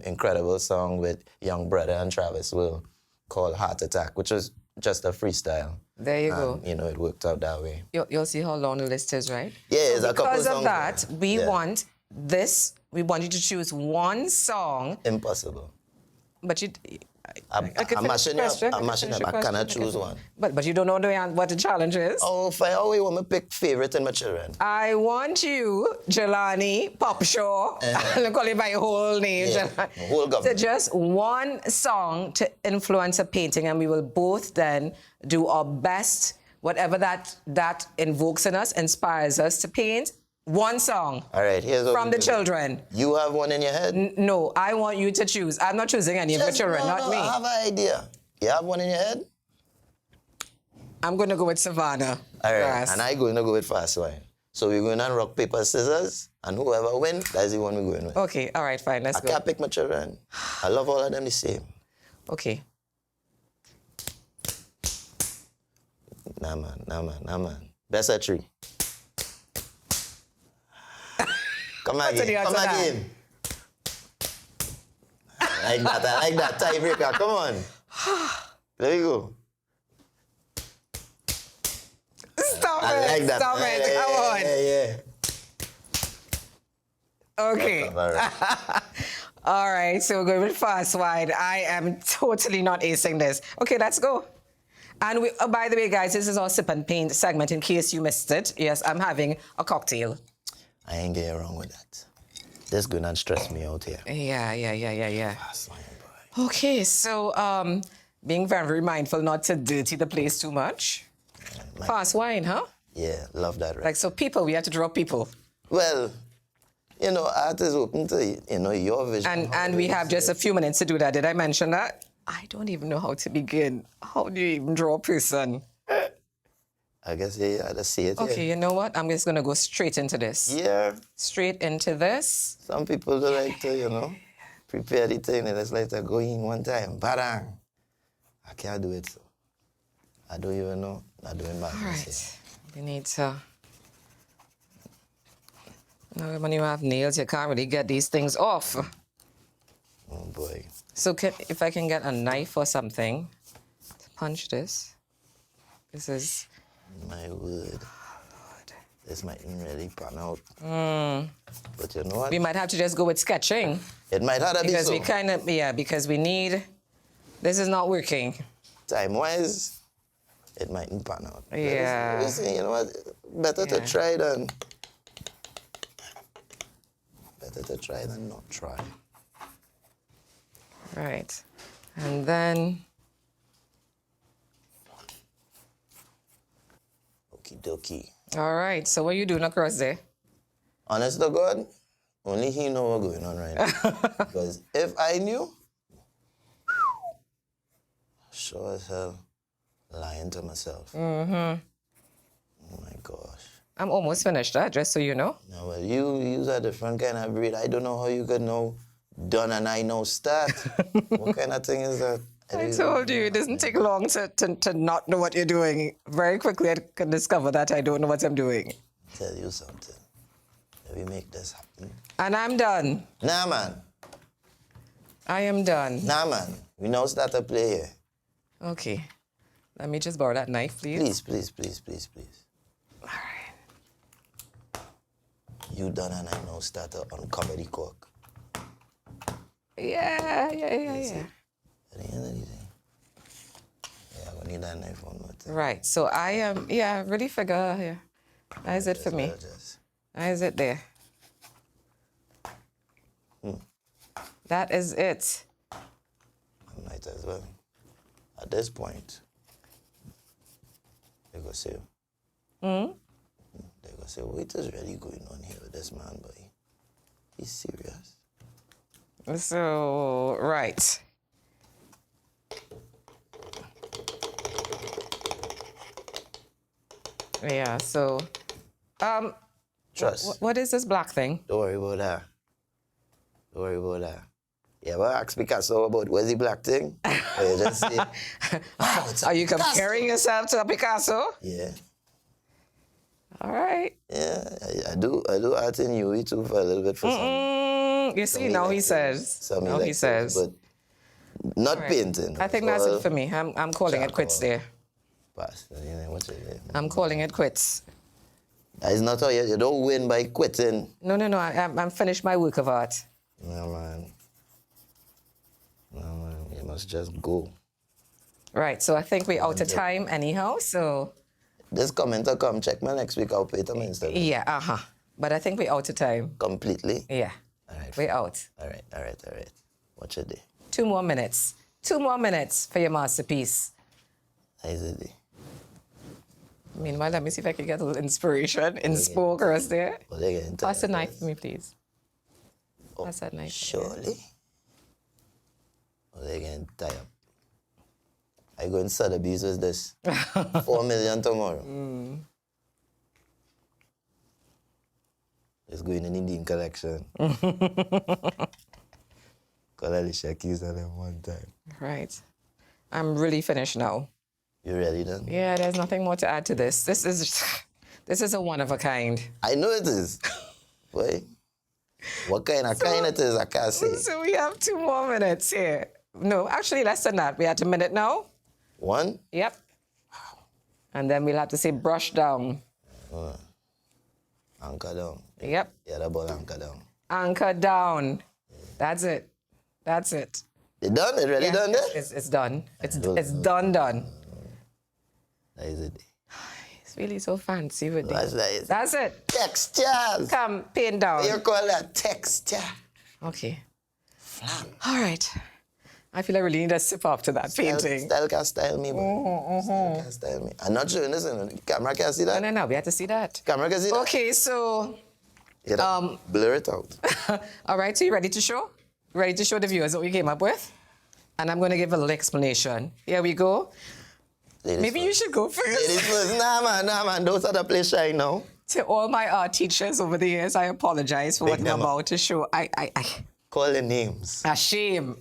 incredible song with Young Brother and Travis Will called Heart Attack, which was just a freestyle. There you go. You know, it worked out that way. You'll see how long the list is, right? Yeah, so a couple because of songs that, there. we want this. We want you to choose one song. Impossible. But you... I'm mashing up. I cannot choose one. But you don't know what the challenge is? Oh, if I always want to pick favorite in my children. I want you, Jelani, Pop Shaw, I'll call you by your whole name, Jelani, whole government. to just one song to influence a painting, and we will both then do our best, whatever that invokes in us, inspires us to paint. One song. All right, here's what from the children. You have one in your head? No, I want you to choose. I'm not choosing any of the children, not me. I have an idea. You have one in your head? I'm going to go with Savannah. All right, Grass. and I'm going to go with Fast Wine. So we're going on rock, paper, scissors, and whoever wins, that's the one we're going with. Okay, all right, fine, let's go. I can't pick my children. I love all of them the same. Okay. Nah, man. Best of 3. Come again. I like that. Tiebreaker. Come on. There you go. Stop I it. like that. Stop it. Come on. Yeah. Okay. All right, so we're going with Fast Wine. I am totally not acing this. Okay, let's go. And we, by the way, guys, this is our Sip and Paint segment in case you missed it. Yes, I'm having a cocktail. I ain't getting wrong with that. This going to stress me out here. Yeah. Fast Wine, boy. Okay, so being very mindful not to dirty the place too much. Fast Wine, huh? Yeah, love that. Right? Like, so people, we have to draw people. Well, you know, art is open to, you know, your vision. And we have just a few minutes to do that. Did I mention that? I don't even know how to begin. How do you even draw a person? I guess you had to see it. Okay, yeah. you know what? I'm just going to go straight into this. Yeah. Straight into this. Some people don't like to, you know, prepare the thing and it's like to go in one time. Badang. I can't do it. So I don't even know. I'm doing my All right. We need to... Now, when you have nails, you can't really get these things off. Oh, boy. So if I can get a knife or something to punch this. This is... My word. This mightn't really pan out. But you know what? We might have to just go with sketching. It might have to be Because so. we kind of... Yeah, because we need... This is not working. Time-wise, it mightn't pan out. Yeah. Listen, you know what? Better to try than... Better to try than not try. Right. And then... Okie dokie. All right. So what are you doing across there? Honest to God, only he know what's going on right now. Because if I knew, sure as hell, lying to myself. Oh my gosh. I'm almost finished, just so you know. No, well, you use a different kind of breed. I don't know how you could know done and I know start. What kind of thing is that? I told you, it doesn't take long to not know what you're doing. Very quickly, I can discover that I don't know what I'm doing. Tell you something. Let me make this happen. And I'm done. Nah, man. I am done. Nah, man. We now start to play here. Okay. Let me just borrow that knife, please. Please. All right. You done and I now start to uncover the cork. Yeah. At the end of the day. Yeah, I need that knife one more time. Right. So I am, really figure here. That is it for me. That is it there. That is it. I might as well. At this point, they go say, they go say, what is really going on here with this man, boy? He's serious. So, right. Yeah, so, Trust. what is this black thing? Don't worry about that. Yeah, well, ask Picasso about where's the black thing? Or you just say, wow, it's a Are you Picasso. comparing yourself to a Picasso? Yeah. All right. Yeah, I do art in UE too for a little bit for some. You see, now he says. Now he says. But not painting. I think that's it for me. I'm calling it quits there. Pass. What's it? I'm calling it quits. It's not how you don't win by quitting. No. I'm finished my work of art. No, man. You must just go. Right, so I think we're out of time anyhow, so... This commenter come check me next week. I'll pay them Instagram. Yeah, But I think we're out of time. Completely? Yeah. All right. We're out. All right. Watch your day. 2 more minutes. 2 more minutes for your masterpiece. How's it day? Meanwhile, let me see if I can get a little inspiration. Inspo girls there. Well, they getting Pass the tired, knife for me, please. Oh, Pass that knife. surely? Well, they getting tired. I go in Sotheby's with this. 4 million tomorrow. It's going in the Dean collection. Call Alicia Keys on them one time. Right. I'm really finished now. You ready then? Yeah, there's nothing more to add to this. This is a one of a kind. I know it is. Boy, what kind it is, I can't say. So we have 2 more minutes here. No, actually less than that. We're at a minute now. 1? Yep. And then we'll have to say brush down. Anchor down. Yep. Yeah, that ball anchor down. Anchor down. That's it. It done? It really done there? It's done. It's done. That is it. It's really so fancy with That's it. it. That's it. Textures. Come, paint down. What you call that? Texture. Okay. Flat. All right. I feel I really need a sip after that painting. Style can style me, boy. Style can style me. I'm not showing this. The camera can see that? No. We have to see that. Camera can see that? Okay, so... Yeah, blur it out. All right, so you ready to show? Ready to show the viewers what we came up with? And I'm going to give a little explanation. Here we go. Ladies Maybe first. you should go first. Ladies first. Nah, man. Those are the place shine now. To all my art teachers over the years, I apologize for what I'm about to show. Call the names. Ashame.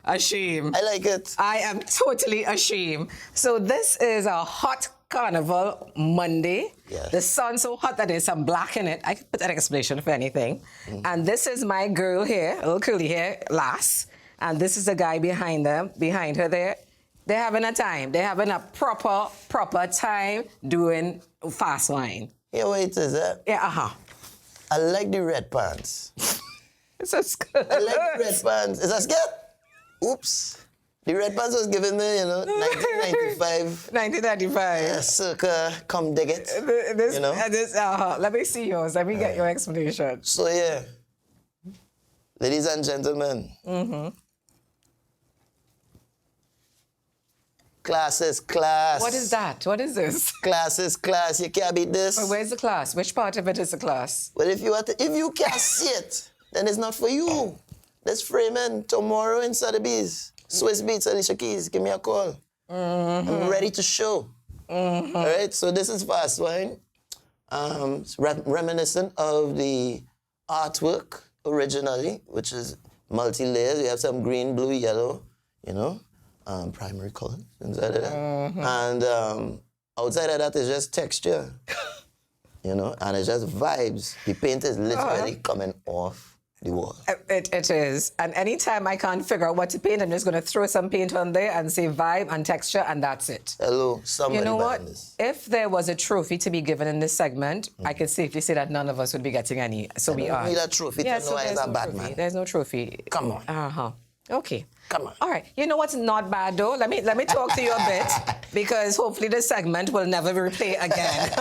I like it. I am totally ashamed. So this is a hot carnival Monday. Yes. The sun's so hot that there's some black in it. I could put that explanation for anything. And this is my girl here, a little curly hair, lass. And this is the guy behind her there. They're having a time. They're having a proper time doing fast wine. Yeah, wait, is that? Yeah, I like the red pants. It's a skirt. I like the red pants. Is that skirt? Oops. The red pants was given me, 1995. 1995. Circa, come dig it. Let me see yours. Let me get your explanation. So, yeah. Ladies and gentlemen. Class is class. What is that? What is this? Class is class. You can't beat this. Well, where's the class? Which part of it is the class? Well, if you can't see it, then it's not for you. Let's frame it tomorrow in Sotheby's. Swiss Beats, Alicia Keys, give me a call. I'm ready to show. All right, so this is fast wine. It's reminiscent of the artwork originally, which is multi-layers. You have some green, blue, yellow, you know, primary colors inside of that. And outside of that is just texture, you know, and it's just vibes. The paint is literally coming off the wall. It is. And anytime I can't figure out what to paint, I'm just going to throw some paint on there and say vibe and texture, and that's it. Hello, somebody You know what? behind this. If there was a trophy to be given in this segment, I could safely say that none of us would be getting any. So we are. Need a trophy to know there's he's a no bad trophy. man. There's no trophy. Come on. Uh-huh. Okay. Come on. All right. You know what's not bad though? Let me talk to you a bit, because hopefully this segment will never replay again.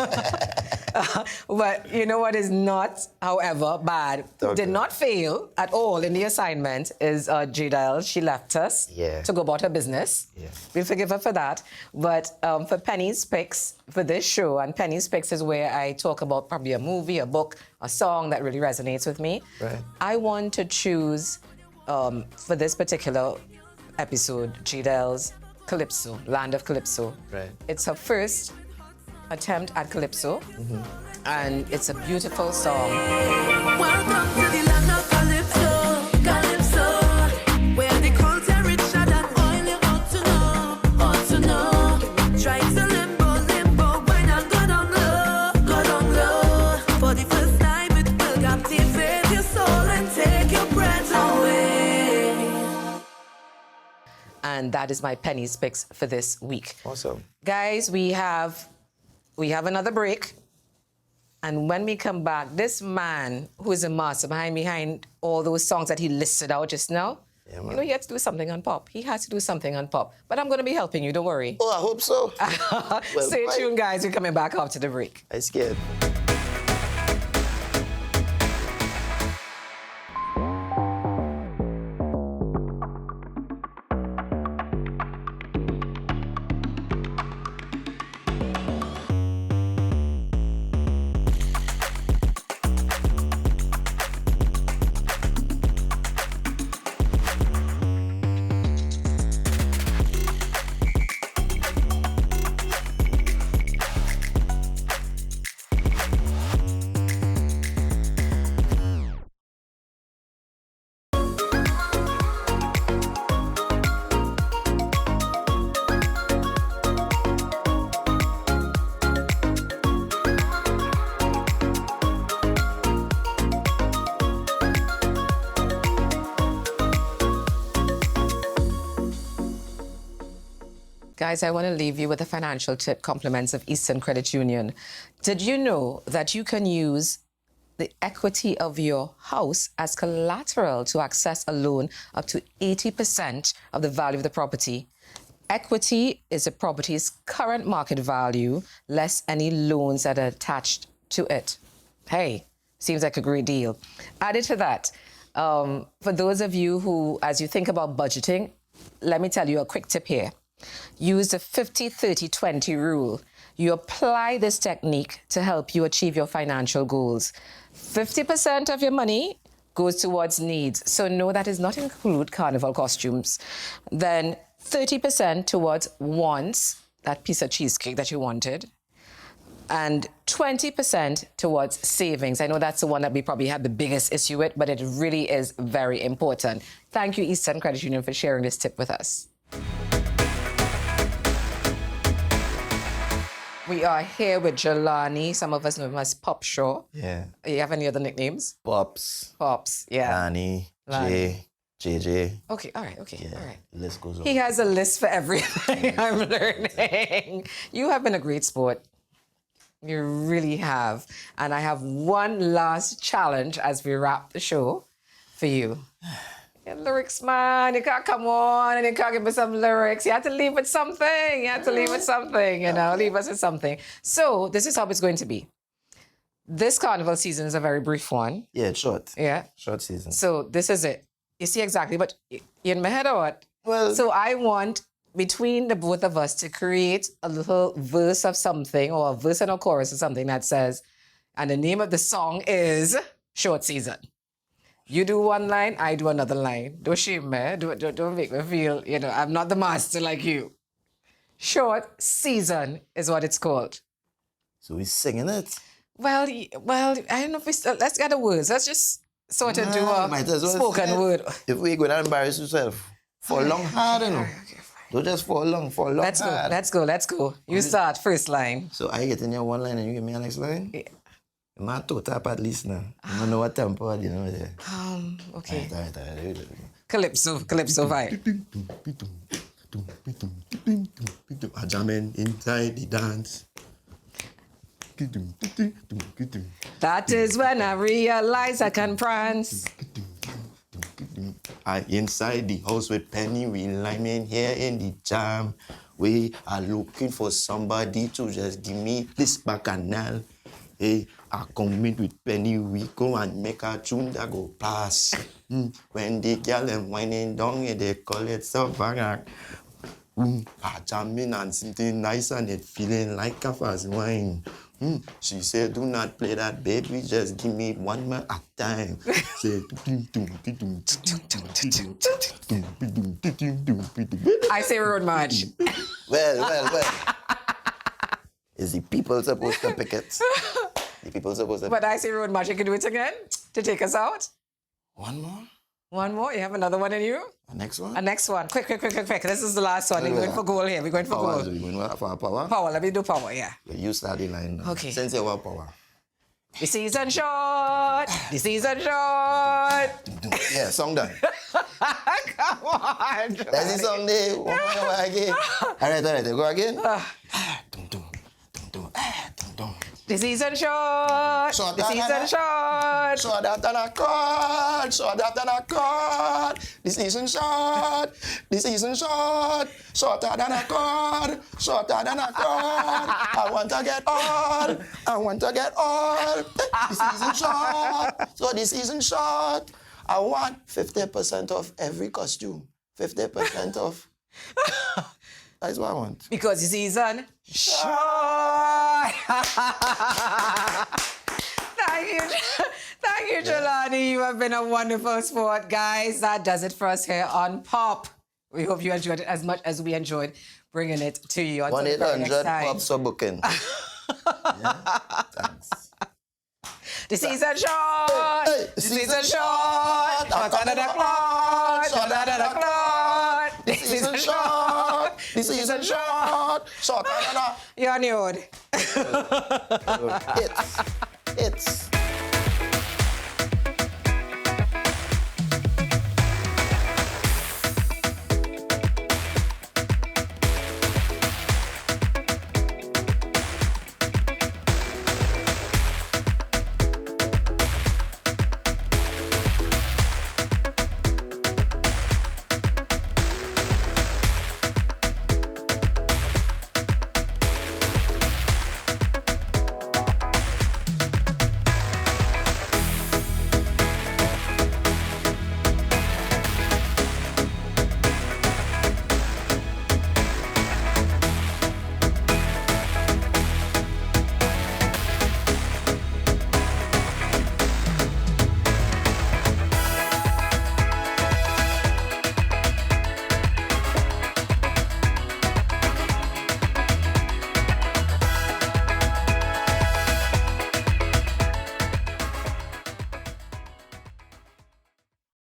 But you know what is not, however, bad, did not fail at all in the assignment is Jadel. She left us to go about her business. Yeah. We forgive her for that. But for Penny's Picks, for this show, and Penny's Picks is where I talk about probably a movie, a book, a song that really resonates with me. Right. I want to choose, for this particular episode, Jadel's Calypso, Land of Calypso. Right. It's her first attempt at Calypso, and it's a beautiful song. Welcome to the land of Calypso, Calypso, where the culture richer than oil. You ought to know. Try to limbo, when I'm go down low. For the first time, it will captivate your soul and take your breath away. And that is my Penny's Picks for this week. Awesome. Guys, we have another break. And when we come back, this man who is a master behind all those songs that he listed out just now, Yeah, man. you know, he had to do something on pop. He has to do something on pop. But I'm going to be helping you, don't worry. Oh, I hope so. Well, Stay bye. tuned, guys. We're coming back after the break. I'm scared. Guys, I want to leave you with a financial tip, compliments of Eastern Credit Union. Did you know that you can use the equity of your house as collateral to access a loan up to 80% of the value of the property? Equity is a property's current market value, less any loans that are attached to it. Hey, seems like a great deal. Added to that, for those of you who, as you think about budgeting, let me tell you a quick tip here. Use the 50-30-20 rule. You apply this technique to help you achieve your financial goals. 50% of your money goes towards needs. So no, that does not include carnival costumes. Then 30% towards wants, that piece of cheesecake that you wanted. And 20% towards savings. I know that's the one that we probably have the biggest issue with, but it really is very important. Thank you, Eastern Credit Union, for sharing this tip with us. We are here with Jelani. Some of us know him as Pop Shaw. Yeah. You have any other nicknames? Pops, Pops, yeah. Lani, Jay, JJ. Okay, all right, okay, Yeah, all right. the list goes on. He has a list for everything I'm learning. You have been a great sport. You really have. And I have one last challenge as we wrap the show for you. Your lyrics, man. You can't come on and you can't give us some lyrics. You have to leave with something. You have to leave with something, you know, leave us with something. So this is how it's going to be. This carnival season is a very brief one. Yeah, it's short. Yeah. Short season. So this is it. You see exactly, but you in my head or what? Well, So I want between the both of us to create a little verse of something or a verse and a chorus or something that says, and the name of the song is Short Season. You do one line, I do another line. Don't shame me. Don't make me feel, you know, I'm not the master like you. Short Season is what it's called. so we're singing it. Well, I don't know if let's get the words. Let's just sort of do a might as well spoken say it. word. If we go to embarrass yourself, fall long hard, you know. Don't just fall long Let's go, hard. let's go. You start first line. So I get in your one line and you give me a next line? Yeah. My toe tap at least now. I don't know what tempo, you know. There. Okay. Right. Calypso vibe. I jamming inside the dance. That is when I realize I can prance. I inside the house with Penny, we liming here in the jam. We are looking for somebody to just give me this bacchanal. Hey, I come in with Penny, we go and make a tune that go pass. When the girl am whining down, they call it Soca. I jamming and something nice and it feeling like a fast wine. She said, do not play that, baby, just give me one more at time. Say, I say road march. Well. Is the people supposed to pick it? The people supposed to But I say road march. You can do it again to take us out. One more? One more? You have another one in you? A next one? A next one. Quick. This is the last one. We're going for goal here. We're going for Power. goal. We're going for power? Power. Let me do power, yeah. You start the line now. Okay. Since you want power. The season short. The season short. Yeah, song done. Come on. That's the song there. One more again. All right. Go again. The season short. The season short. So that an accord. The season short. Shorter than a cord. I want to get all. The season short. So the season short. I want 50% of every costume. 50% of. That's what I want. Because the season short. Thank you, Jelani. You have been a wonderful sport, guys. That does it for us here on Pop. We hope you enjoyed it as much as we enjoyed bringing it to you. Until the very next 1-800 time. Pops for booking. Yeah, thanks. The season short. Hey, The season short. Shorter than a clock. Shorter than a clock. The season short. The season short. Shorter than a. You're on your own. It's.